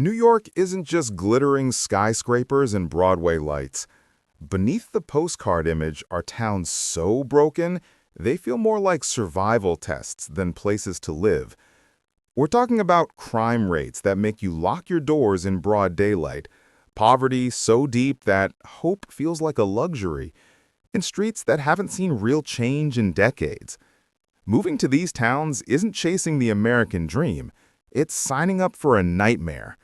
New York isn't just glittering skyscrapers and Broadway lights. Beneath the postcard image are towns so broken, they feel more like survival tests than places to live. We're talking about crime rates that make you lock your doors in broad daylight, poverty so deep that hope feels like a luxury, and streets that haven't seen real change in decades. Moving to these towns isn't chasing the American dream, it's signing up for a nightmare.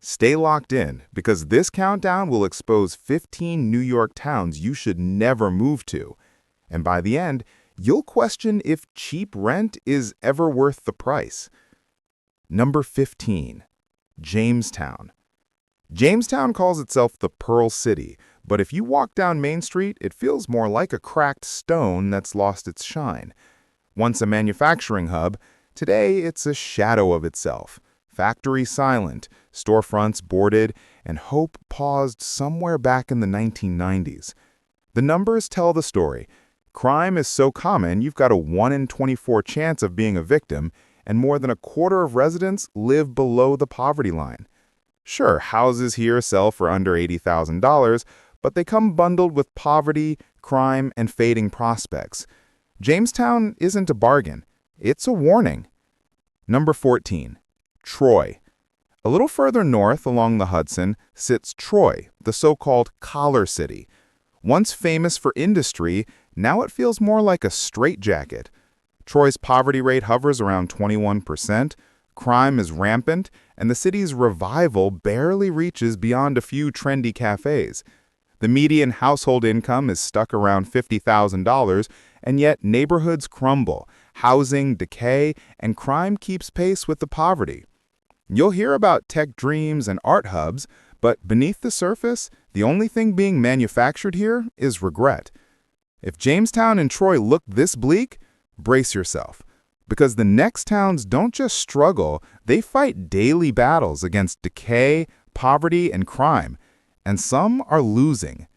Stay locked in, because this countdown will expose 15 New York towns you should never move to. And by the end, you'll question if cheap rent is ever worth the price. Number 15. Jamestown. Jamestown calls itself the Pearl City, but if you walk down Main Street, it feels more like a cracked stone that's lost its shine. Once a manufacturing hub, today it's a shadow of itself. Factory silent, storefronts boarded, and hope paused somewhere back in the 1990s. The numbers tell the story. Crime is so common you've got a 1 in 24 chance of being a victim, and more than a quarter of residents live below the poverty line. Sure, houses here sell for under $80,000, but they come bundled with poverty, crime, and fading prospects. Jamestown isn't a bargain. It's a warning. Number 14. Troy. A little further north along the Hudson sits Troy, the so-called collar city. Once famous for industry, now it feels more like a straitjacket. Troy's poverty rate hovers around 21%, crime is rampant, and the city's revival barely reaches beyond a few trendy cafes. The median household income is stuck around $50,000, and yet neighborhoods crumble, housing decay, and crime keeps pace with the poverty. You'll hear about tech dreams and art hubs, but beneath the surface, the only thing being manufactured here is regret. If Jamestown and Troy look this bleak, brace yourself, because the next towns don't just struggle, they fight daily battles against decay, poverty, and crime, and some are losing.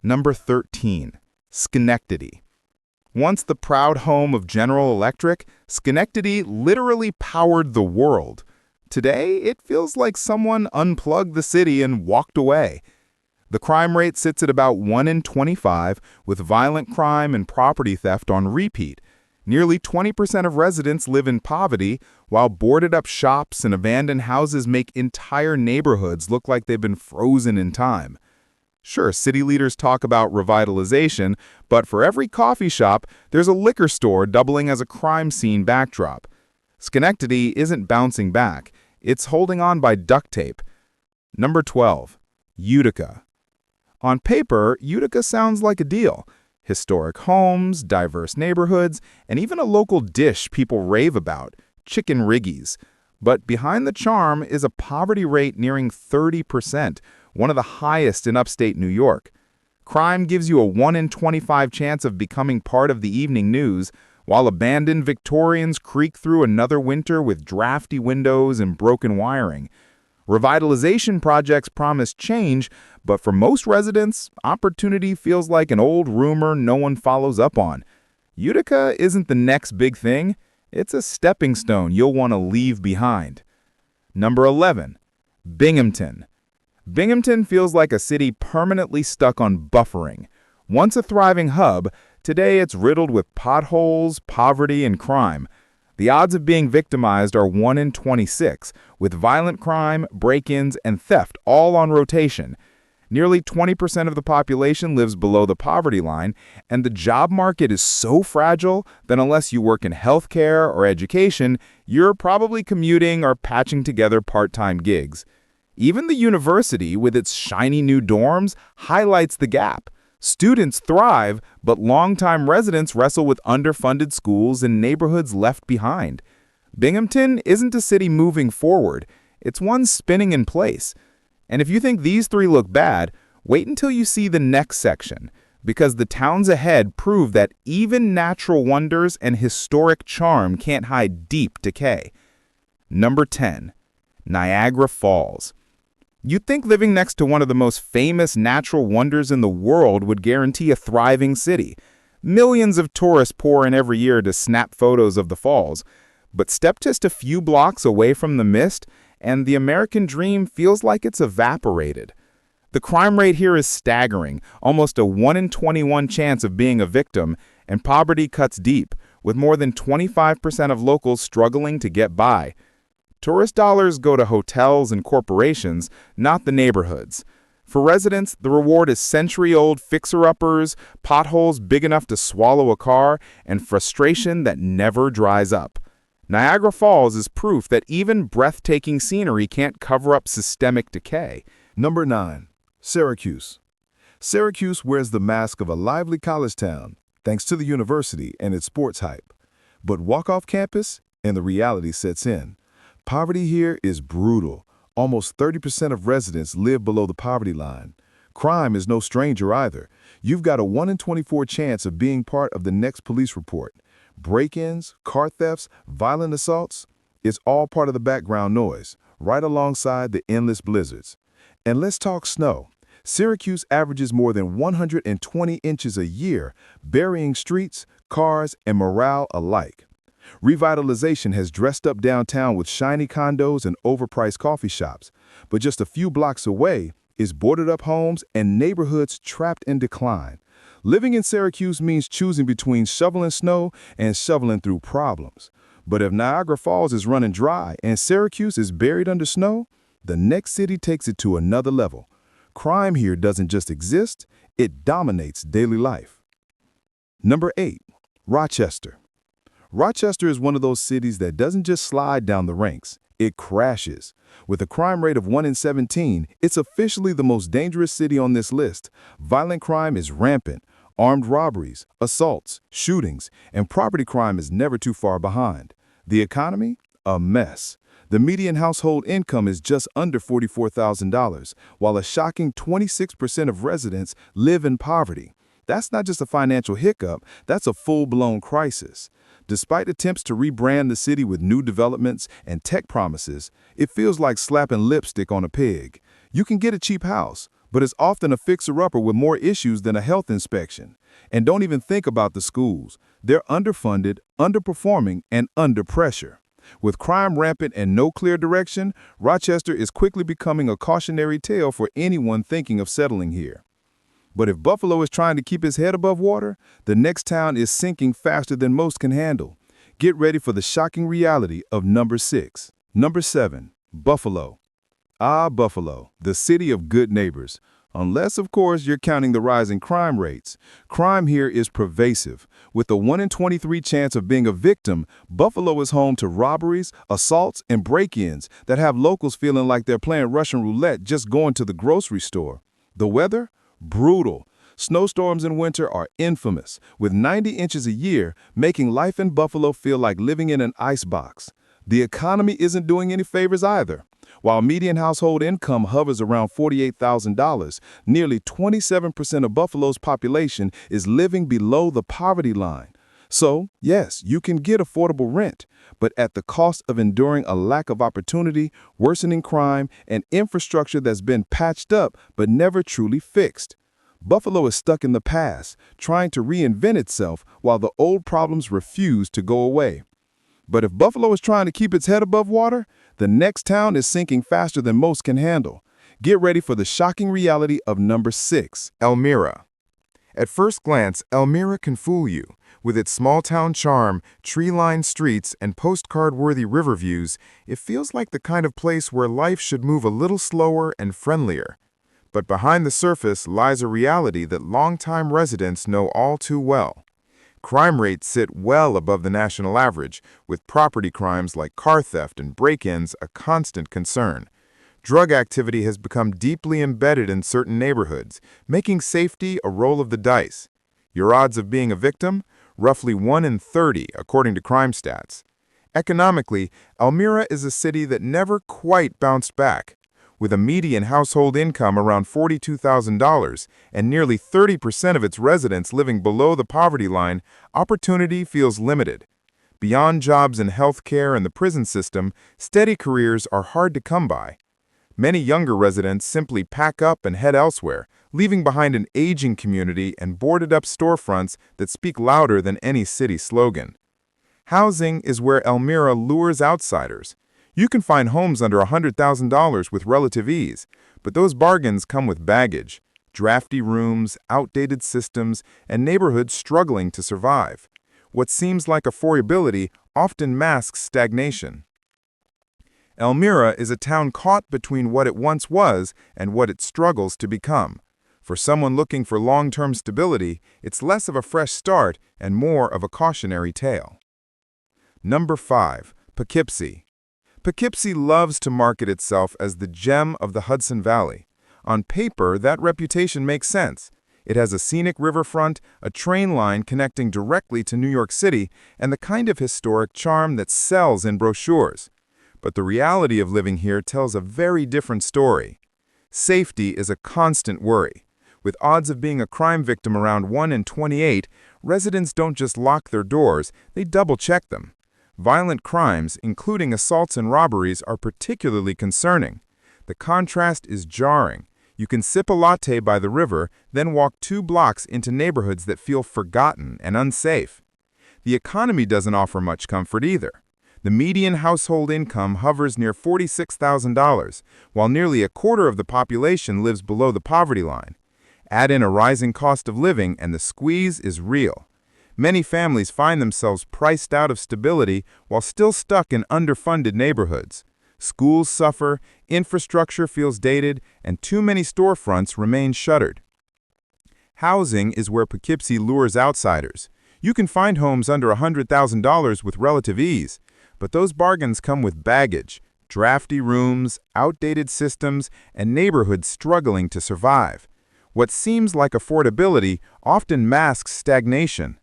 Number 13. Schenectady. Once the proud home of General Electric, Schenectady literally powered the world. Today, it feels like someone unplugged the city and walked away. The crime rate sits at about 1 in 25, with violent crime and property theft on repeat. Nearly 20% of residents live in poverty, while boarded-up shops and abandoned houses make entire neighborhoods look like they've been frozen in time. Sure, city leaders talk about revitalization, but for every coffee shop, there's a liquor store doubling as a crime scene backdrop. Schenectady isn't bouncing back. It's holding on by duct tape. Number 12. Utica. On paper, Utica sounds like a deal. Historic homes, diverse neighborhoods, and even a local dish people rave about, chicken riggies. But behind the charm is a poverty rate nearing 30%, one of the highest in upstate New York. Crime gives you a 1 in 25 chance of becoming part of the evening news, while abandoned Victorians creak through another winter with drafty windows and broken wiring. Revitalization projects promise change, but for most residents, opportunity feels like an old rumor no one follows up on. Utica isn't the next big thing. It's a stepping stone you'll want to leave behind. Number 11. Binghamton. Binghamton feels like a city permanently stuck on buffering. Once a thriving hub, today it's riddled with potholes, poverty, and crime. The odds of being victimized are 1 in 26, with violent crime, break-ins, and theft all on rotation. Nearly 20% of the population lives below the poverty line, and the job market is so fragile that unless you work in healthcare or education, you're probably commuting or patching together part-time gigs. Even the university, with its shiny new dorms, highlights the gap. Students thrive, but longtime residents wrestle with underfunded schools and neighborhoods left behind. Binghamton isn't a city moving forward, it's one spinning in place. And if you think these three look bad, wait until you see the next section, because the towns ahead prove that even natural wonders and historic charm can't hide deep decay. Number 10. Niagara Falls. You'd think living next to one of the most famous natural wonders in the world would guarantee a thriving city. Millions of tourists pour in every year to snap photos of the falls. But step just a few blocks away from the mist, and the American dream feels like it's evaporated. The crime rate here is staggering, almost a 1 in 21 chance of being a victim, and poverty cuts deep, with more than 25% of locals struggling to get by. Tourist dollars go to hotels and corporations, not the neighborhoods. For residents, the reward is century-old fixer-uppers, potholes big enough to swallow a car, and frustration that never dries up. Niagara Falls is proof that even breathtaking scenery can't cover up systemic decay. Number 9. Syracuse. Syracuse wears the mask of a lively college town, thanks to the university and its sports hype. But walk off campus, and the reality sets in. Poverty here is brutal. Almost 30% of residents live below the poverty line. Crime is no stranger either. You've got a 1 in 24 chance of being part of the next police report. Break-ins, car thefts, violent assaults, it's all part of the background noise, right alongside the endless blizzards. And let's talk snow. Syracuse averages more than 120 inches a year, burying streets, cars, and morale alike. Revitalization has dressed up downtown with shiny condos and overpriced coffee shops, but just a few blocks away is boarded-up homes and neighborhoods trapped in decline. Living in Syracuse means choosing between shoveling snow and shoveling through problems. But if Niagara Falls is running dry and Syracuse is buried under snow, the next city takes it to another level. Crime here doesn't just exist, it dominates daily life. Number 8. Rochester. Rochester is one of those cities that doesn't just slide down the ranks, it crashes. With a crime rate of 1 in 17, it's officially the most dangerous city on this list. Violent crime is rampant. Armed robberies, assaults, shootings, and property crime is never too far behind. The economy? A mess. The median household income is just under $44,000, while a shocking 26% of residents live in poverty. That's not just a financial hiccup, that's a full-blown crisis. Despite attempts to rebrand the city with new developments and tech promises, it feels like slapping lipstick on a pig. You can get a cheap house, but it's often a fixer-upper with more issues than a health inspection. And don't even think about the schools. They're underfunded, underperforming, and under pressure. With crime rampant and no clear direction, Rochester is quickly becoming a cautionary tale for anyone thinking of settling here. But if Buffalo is trying to keep his head above water, the next town is sinking faster than most can handle. Get ready for the shocking reality of number 6. Number 7. Buffalo. Ah, Buffalo, the city of good neighbors. Unless, of course, you're counting the rising crime rates. Crime here is pervasive. With a 1 in 23 chance of being a victim, Buffalo is home to robberies, assaults, and break-ins that have locals feeling like they're playing Russian roulette just going to the grocery store. The weather? Brutal. Snowstorms in winter are infamous, with 90 inches a year, making life in Buffalo feel like living in an icebox. The economy isn't doing any favors either. While median household income hovers around $48,000, nearly 27% of Buffalo's population is living below the poverty line. So, yes, you can get affordable rent, but at the cost of enduring a lack of opportunity, worsening crime, and infrastructure that's been patched up but never truly fixed. Buffalo is stuck in the past, trying to reinvent itself while the old problems refuse to go away. But if Buffalo is trying to keep its head above water, the next town is sinking faster than most can handle. Get ready for the shocking reality of number 6. Elmira. At first glance, Elmira can fool you. With its small-town charm, tree-lined streets, and postcard-worthy river views, it feels like the kind of place where life should move a little slower and friendlier. But behind the surface lies a reality that longtime residents know all too well. Crime rates sit well above the national average, with property crimes like car theft and break-ins a constant concern. Drug activity has become deeply embedded in certain neighborhoods, making safety a roll of the dice. Your odds of being a victim? Roughly 1 in 30, according to crime stats. Economically, Elmira is a city that never quite bounced back. With a median household income around $42,000 and nearly 30% of its residents living below the poverty line, opportunity feels limited. Beyond jobs in healthcare and the prison system, steady careers are hard to come by. Many younger residents simply pack up and head elsewhere, leaving behind an aging community and boarded-up storefronts that speak louder than any city slogan. Housing is where Elmira lures outsiders. You can find homes under $100,000 with relative ease, but those bargains come with baggage, drafty rooms, outdated systems, and neighborhoods struggling to survive. What seems like affordability often masks stagnation. Elmira is a town caught between what it once was and what it struggles to become. For someone looking for long-term stability, it's less of a fresh start and more of a cautionary tale. Number 5. Poughkeepsie. Poughkeepsie loves to market itself as the gem of the Hudson Valley. On paper, that reputation makes sense. It has a scenic riverfront, a train line connecting directly to New York City, and the kind of historic charm that sells in brochures. But the reality of living here tells a very different story. Safety is a constant worry. With odds of being a crime victim around 1 in 28, residents don't just lock their doors, they double-check them. Violent crimes, including assaults and robberies, are particularly concerning. The contrast is jarring. You can sip a latte by the river, then walk 2 blocks into neighborhoods that feel forgotten and unsafe. The economy doesn't offer much comfort either. The median household income hovers near $46,000, while nearly a quarter of the population lives below the poverty line. Add in a rising cost of living, and the squeeze is real. Many families find themselves priced out of stability while still stuck in underfunded neighborhoods. Schools suffer, infrastructure feels dated, and too many storefronts remain shuttered. Housing is where Poughkeepsie lures outsiders. You can find homes under $100,000 with relative ease, but those bargains come with baggage, drafty rooms, outdated systems, and neighborhoods struggling to survive. What seems like affordability often masks stagnation.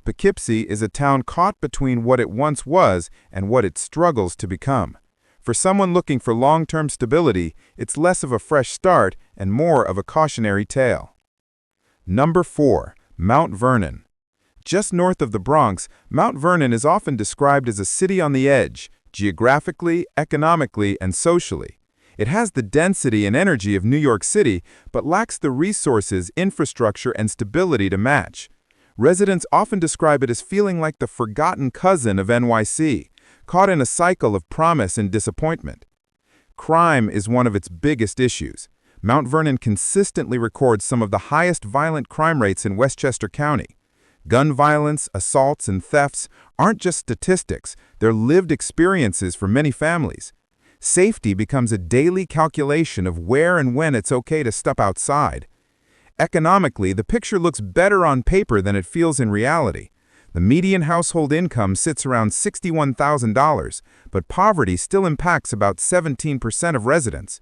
Poughkeepsie is a town caught between what it once was and what it struggles to become. For someone looking for long-term stability, it's less of a fresh start and more of a cautionary tale. Number 4. Mount Vernon. Just north of the Bronx, Mount Vernon is often described as a city on the edge, geographically, economically, and socially. It has the density and energy of New York City, but lacks the resources, infrastructure, and stability to match. Residents often describe it as feeling like the forgotten cousin of NYC, caught in a cycle of promise and disappointment. Crime is one of its biggest issues. Mount Vernon consistently records some of the highest violent crime rates in Westchester County. Gun violence, assaults, and thefts aren't just statistics, they're lived experiences for many families. Safety becomes a daily calculation of where and when it's okay to step outside. Economically, the picture looks better on paper than it feels in reality. The median household income sits around $61,000, but poverty still impacts about 17% of residents.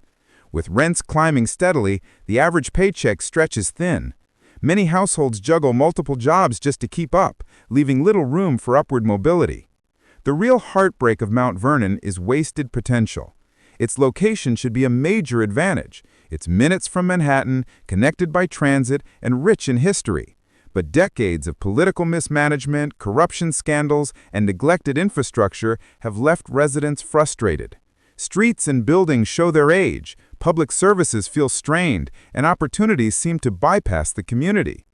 With rents climbing steadily, the average paycheck stretches thin. Many households juggle multiple jobs just to keep up, leaving little room for upward mobility. The real heartbreak of Mount Vernon is wasted potential. Its location should be a major advantage. It's minutes from Manhattan, connected by transit, and rich in history. But decades of political mismanagement, corruption scandals, and neglected infrastructure have left residents frustrated. Streets and buildings show their age, public services feel strained, and opportunities seem to bypass the community.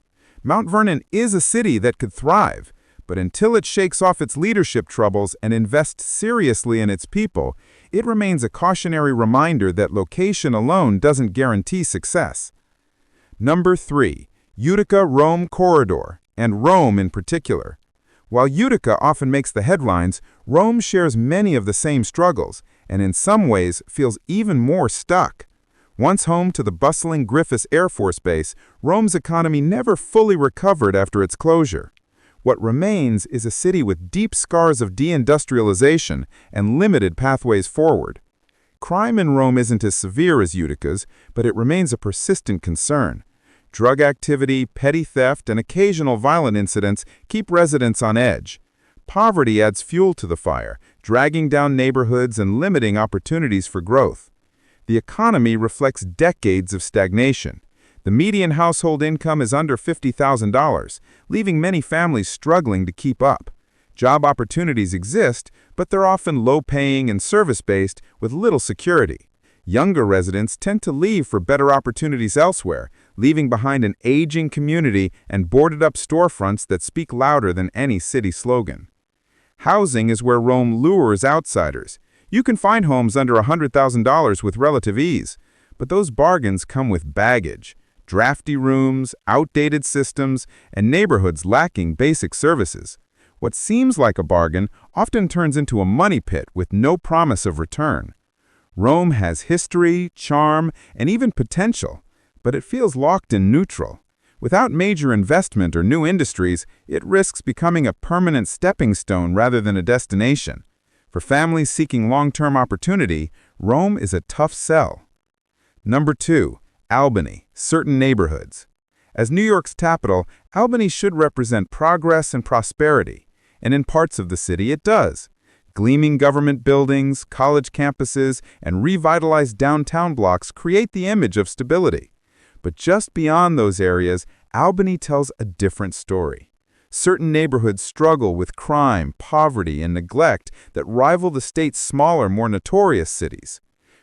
Mount Vernon is a city that could thrive, but until it shakes off its leadership troubles and invests seriously in its people, it remains a cautionary reminder that location alone doesn't guarantee success. Number 3. Utica-Rome Corridor, and Rome in particular. While Utica often makes the headlines, Rome shares many of the same struggles, and in some ways feels even more stuck. Once home to the bustling Griffith Air Force Base, Rome's economy never fully recovered after its closure. What remains is a city with deep scars of deindustrialization and limited pathways forward. Crime in Rome isn't as severe as Utica's, but it remains a persistent concern. Drug activity, petty theft, and occasional violent incidents keep residents on edge. Poverty adds fuel to the fire, dragging down neighborhoods and limiting opportunities for growth. The economy reflects decades of stagnation. The median household income is under $50,000, leaving many families struggling to keep up. Job opportunities exist, but they're often low-paying and service-based with little security. Younger residents tend to leave for better opportunities elsewhere, leaving behind an aging community and boarded-up storefronts that speak louder than any city slogan. Housing is where Rome lures outsiders. You can find homes under $100,000 with relative ease, but those bargains come with baggage, drafty rooms, outdated systems, and neighborhoods lacking basic services. What seems like a bargain often turns into a money pit with no promise of return. Rome has history, charm, and even potential, but it feels locked in neutral. Without major investment or new industries, it risks becoming a permanent stepping stone rather than a destination. For families seeking long-term opportunity, Rome is a tough sell. Number 2. Albany, certain neighborhoods. As New York's capital, Albany should represent progress and prosperity, and in parts of the city it does. Gleaming government buildings, college campuses, and revitalized downtown blocks create the image of stability. But just beyond those areas, Albany tells a different story. Certain neighborhoods struggle with crime, poverty, and neglect that rival the state's smaller, more notorious cities.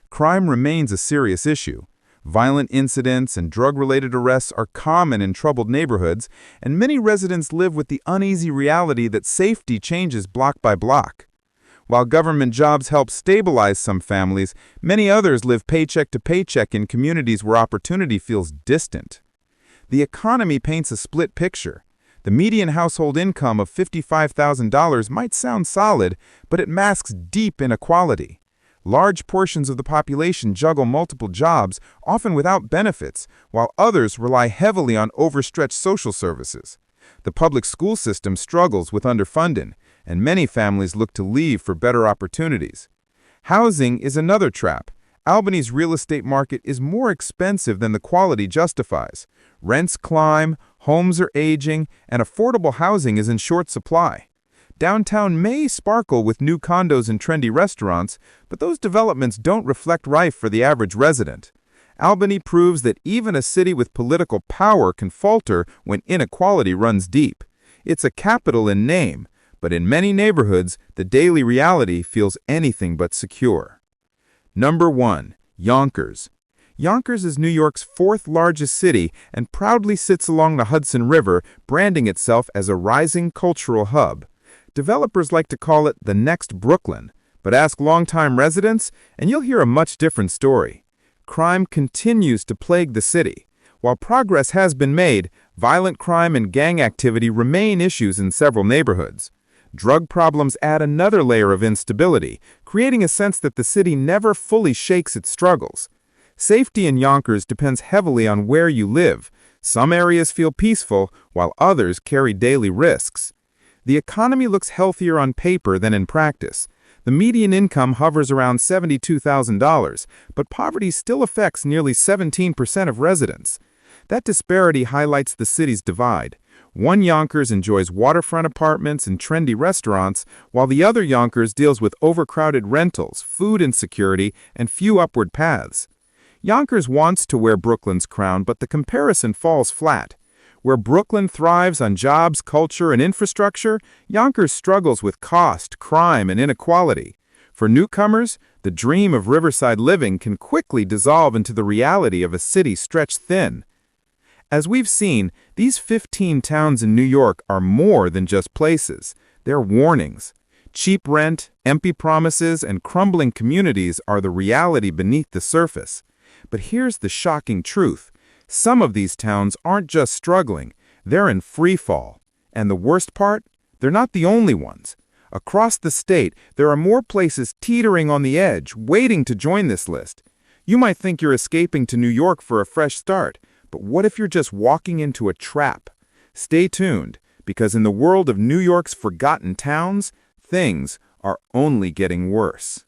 Crime remains a serious issue. Violent incidents and drug-related arrests are common in troubled neighborhoods, and many residents live with the uneasy reality that safety changes block by block. While government jobs help stabilize some families, many others live paycheck to paycheck in communities where opportunity feels distant. The economy paints a split picture. The median household income of $55,000 might sound solid, but it masks deep inequality. Large portions of the population juggle multiple jobs, often without benefits, while others rely heavily on overstretched social services. The public school system struggles with underfunding, and many families look to leave for better opportunities. Housing is another trap. Albany's real estate market is more expensive than the quality justifies. Rents climb, homes are aging, and affordable housing is in short supply. Downtown may sparkle with new condos and trendy restaurants, but those developments don't reflect life for the average resident. Albany proves that even a city with political power can falter when inequality runs deep. It's a capital in name, but in many neighborhoods, the daily reality feels anything but secure. Number 1. Yonkers. Yonkers is New York's fourth largest city and proudly sits along the Hudson River, branding itself as a rising cultural hub. Developers like to call it the next Brooklyn, but ask longtime residents, and you'll hear a much different story. Crime continues to plague the city. While progress has been made, violent crime and gang activity remain issues in several neighborhoods. Drug problems add another layer of instability, creating a sense that the city never fully shakes its struggles. Safety in Yonkers depends heavily on where you live. Some areas feel peaceful, while others carry daily risks. The economy looks healthier on paper than in practice. The median income hovers around $72,000, but poverty still affects nearly 17% of residents. That disparity highlights the city's divide. One Yonkers enjoys waterfront apartments and trendy restaurants, while the other Yonkers deals with overcrowded rentals, food insecurity, and few upward paths. Yonkers wants to wear Brooklyn's crown, but the comparison falls flat. Where Brooklyn thrives on jobs, culture, and infrastructure, Yonkers struggles with cost, crime, and inequality. For newcomers, the dream of riverside living can quickly dissolve into the reality of a city stretched thin. As we've seen, these 15 towns in New York are more than just places. They're warnings. Cheap rent, empty promises, and crumbling communities are the reality beneath the surface. But here's the shocking truth. Some of these towns aren't just struggling, they're in free fall. And the worst part? They're not the only ones. Across the state, there are more places teetering on the edge, waiting to join this list. You might think you're escaping to New York for a fresh start, but what if you're just walking into a trap? Stay tuned, because in the world of New York's forgotten towns, things are only getting worse.